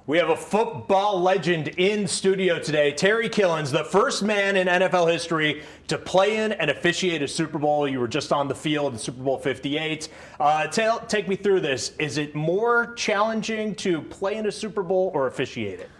We have a football legend in studio today, Terry Killens, the first man in NFL history to play in and officiate a Super Bowl. You were just on the field in Super Bowl LVIII. Take me through this. Is it more challenging to play in a Super Bowl or officiate it?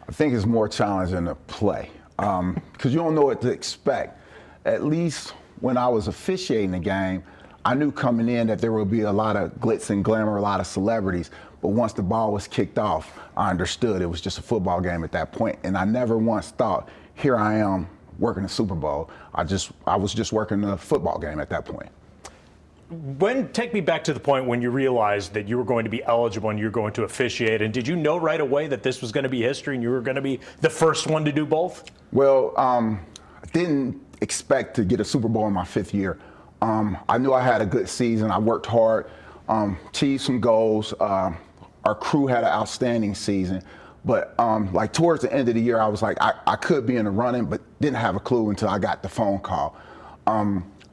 I think it's more challenging to play because you don't know what to expect. At least when I was officiating the game, I knew coming in that there would be a lot of glitz and glamour, a lot of celebrities. But once the ball was kicked off, I understood it was just a football game at that point. And I never once thought, here I am working a Super Bowl. I was just working a football game at that point. Take me back to the point when you realized that you were going to be eligible and you were going to officiate. And did you know right away that this was going to be history and you were going to be the first one to do both? Well, I didn't expect to get a Super Bowl in my fifth year. I knew I had a good season. I worked hard, achieved some goals. Our crew had an outstanding season, but like towards the end of the year, I was like, I could be in the running, but didn't have a clue until I got the phone call.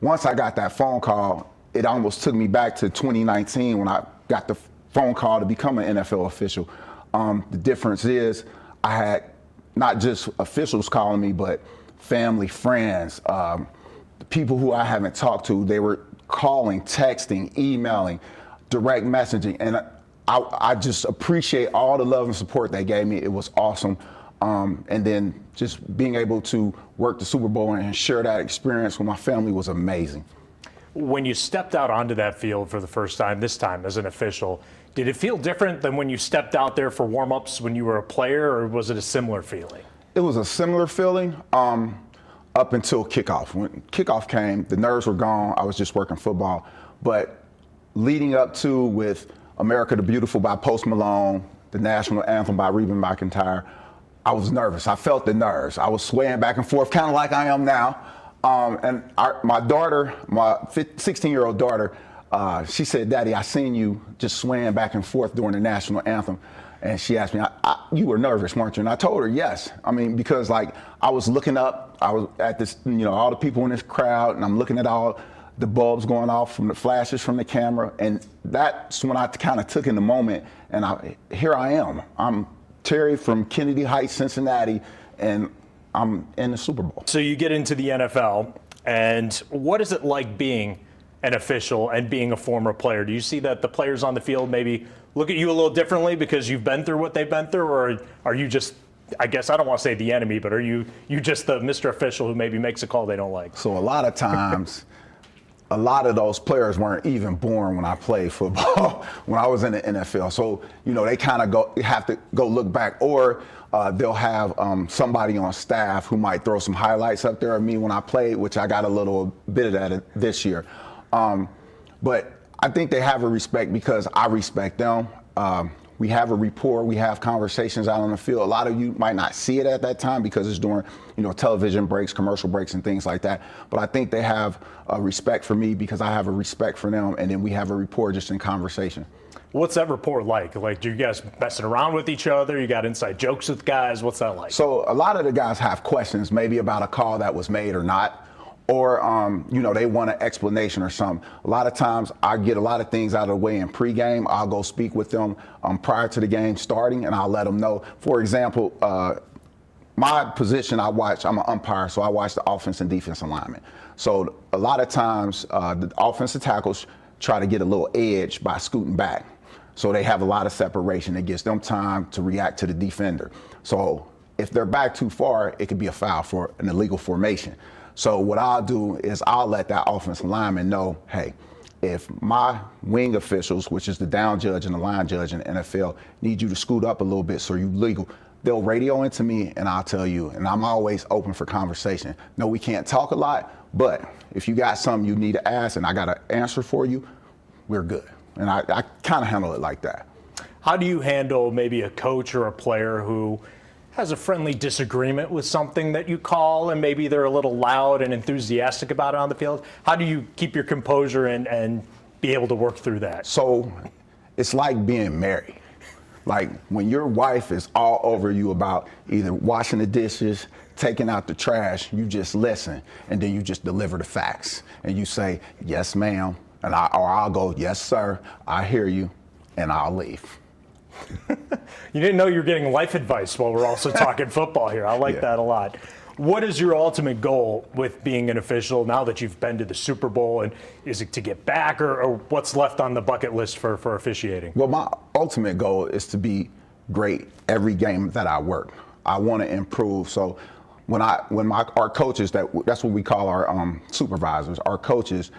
Once I got that phone call, it almost took me back to 2019 when I got the phone call to become an NFL official. The difference is I had not just officials calling me, but family, friends, the people who I haven't talked to. They were calling, texting, emailing, direct messaging, and I just appreciate all the love and support they gave me. It was awesome. And then just being able to work the Super Bowl and share that experience with my family was amazing. When you stepped out onto that field for the first time, this time as an official, did it feel different than when you stepped out there for warm-ups when you were a player, or was it a similar feeling? It was a similar feeling up until kickoff. When kickoff came, the nerves were gone. I was just working football. But leading up to with America the Beautiful by Post Malone, the national anthem by Reba McEntire, I was nervous. I felt the nerves. I was swaying back and forth, kind of like I am now. And my daughter, my 16-year-old daughter, she said, "Daddy, I seen you just swaying back and forth during the national anthem." And she asked me, "You were nervous, weren't you?" And I told her, yes. I mean, because like I was looking up, I was at this, all the people in this crowd, and I'm looking at all the bulbs going off from the flashes from the camera, and that's when I kind of took in the moment, and here I am. I'm Terry from Kennedy Heights, Cincinnati, and I'm in the Super Bowl. So you get into the NFL, and what is it like being an official and being a former player? Do you see that the players on the field maybe look at you a little differently because you've been through what they've been through, or are you just, I guess I don't want to say the enemy, but are you just the Mr. Official who maybe makes a call they don't like? So a lot of times, a lot of those players weren't even born when I played football, when I was in the NFL. So, they kind of have to go look back, or they'll have somebody on staff who might throw some highlights up there of me when I played, which I got a little bit of that this year. But I think they have a respect because I respect them. We have a rapport, we have conversations out on the field. A lot of you might not see it at that time because it's during, television breaks, commercial breaks, and things like that. But I think they have a respect for me because I have a respect for them, and then we have a rapport just in conversation. What's that rapport like? Like, do you guys messing around with each other? You got inside jokes with guys? What's that like? So a lot of the guys have questions, maybe about a call that was made or not. Or, they want an explanation or something. A lot of times I get a lot of things out of the way in pregame. I'll go speak with them prior to the game starting, and I'll let them know. For example, my position, I'm an umpire, so I watch the offense and defense alignment. So a lot of times the offensive tackles try to get a little edge by scooting back. So they have a lot of separation. It gives them time to react to the defender. So if they're back too far, it could be a foul for an illegal formation. So what I'll do is I'll let that offensive lineman know, hey, if my wing officials, which is the down judge and the line judge in the NFL, need you to scoot up a little bit so you're legal, they'll radio into me and I'll tell you. And I'm always open for conversation. No, we can't talk a lot, but if you got something you need to ask and I got an answer for you, we're good. And I kind of handle it like that. How do you handle maybe a coach or a player who has a friendly disagreement with something that you call, and maybe they're a little loud and enthusiastic about it on the field? How do you keep your composure and be able to work through that? So it's like being married. Like when your wife is all over you about either washing the dishes, taking out the trash, you just listen, and then you just deliver the facts. And you say, "Yes, ma'am," or I'll go, "Yes, sir, I hear you," and I'll leave. You didn't know you were getting life advice while we're also talking football here. I like that a lot. What is your ultimate goal with being an official now that you've been to the Super Bowl? And is it to get back, or what's left on the bucket list for officiating? Well, my ultimate goal is to be great every game that I work. I want to improve. So when our coaches, that's what we call our supervisors, our coaches,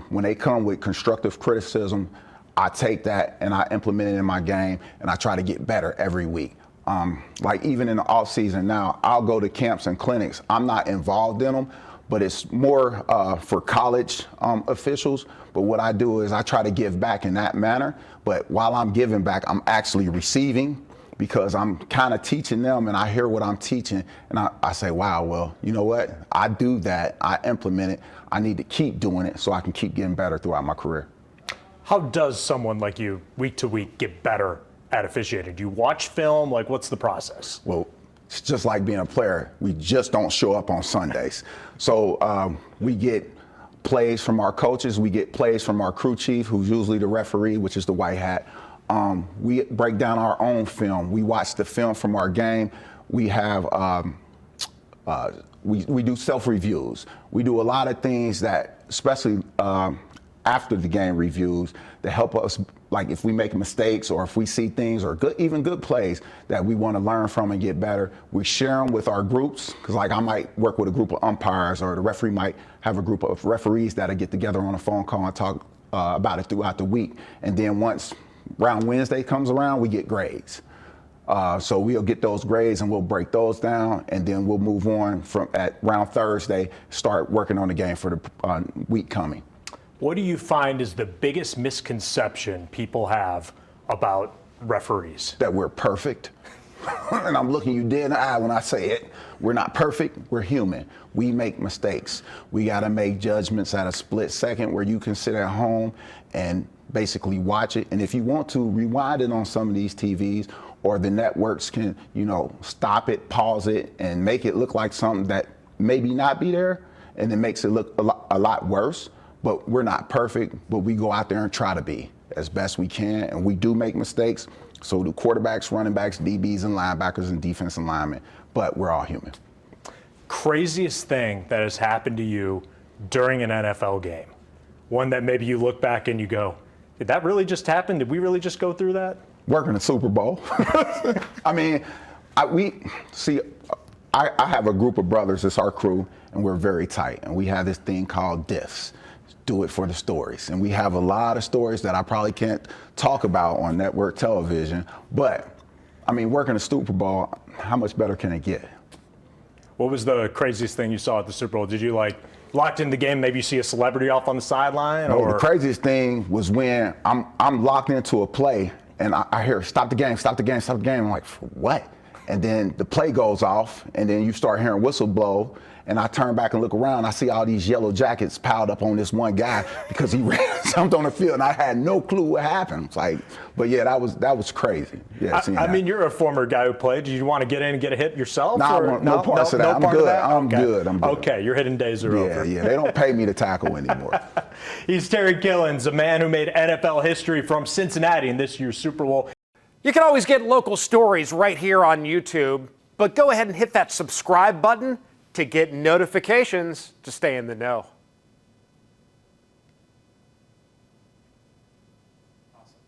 when they come with constructive criticism, I take that and I implement it in my game, and I try to get better every week. Like even in the off season now, I'll go to camps and clinics. I'm not involved in them, but it's more for college officials. But what I do is I try to give back in that manner. But while I'm giving back, I'm actually receiving, because I'm kind of teaching them, and I hear what I'm teaching, and I say, wow, well, you know what? I do that. I implement it. I need to keep doing it so I can keep getting better throughout my career. How does someone like you, week to week, get better at officiating? Do you watch film? Like, what's the process? Well, it's just like being a player. We just don't show up on Sundays. So we get plays from our coaches. We get plays from our crew chief, who's usually the referee, which is the white hat. We break down our own film. We watch the film from our game. We have we do self-reviews. We do a lot of things that, especially after the game reviews, that help us, like if we make mistakes or if we see things or even good plays that we want to learn from and get better, we share them with our groups. Because like I might work with a group of umpires, or the referee might have a group of referees that'll get together on a phone call and talk about it throughout the week. And then once round Wednesday comes around, we get grades. So we'll get those grades and we'll break those down, and then we'll move on from at round Thursday, start working on the game for the week coming. What do you find is the biggest misconception people have about referees? That we're perfect. And I'm looking you dead in the eye when I say it. We're not perfect. We're human. We make mistakes. We got to make judgments at a split second where you can sit at home and basically watch it. And if you want to, rewind it on some of these TVs, or the networks can, stop it, pause it, and make it look like something that maybe not be there, and it makes it look a lot worse. But we're not perfect, but we go out there and try to be as best we can, and we do make mistakes. So do quarterbacks, running backs, DBs, and linebackers, and defensive linemen, but we're all human. Craziest thing that has happened to you during an NFL game? One that maybe you look back and you go, did that really just happen? Did we really just go through that? Working the Super Bowl. I mean, I have a group of brothers, it's our crew, and we're very tight. And we have this thing called diffs, do it for the stories. And we have a lot of stories that I probably can't talk about on network television. But, I mean, working the Super Bowl, how much better can it get? What was the craziest thing you saw at the Super Bowl? Did you locked in the game, maybe you see a celebrity off on the sideline? No, the craziest thing was when I'm locked into a play, and I hear, stop the game, stop the game, stop the game. I'm like, for what? And then the play goes off, and then you start hearing whistle blow, and I turn back and look around. I see all these yellow jackets piled up on this one guy because he jumped on the field, and I had no clue what happened. It's like, but yeah, that was crazy. Yeah, I mean, you're a former guy who played. Did you want to get in and get a hit yourself? No parts of that. I'm good. I'm good. Okay, your hidden days are over. Yeah, they don't pay me to tackle anymore. He's Terry Killens, a man who made NFL history from Cincinnati in this year's Super Bowl. You can always get local stories right here on YouTube, but go ahead and hit that subscribe button to get notifications to stay in the know.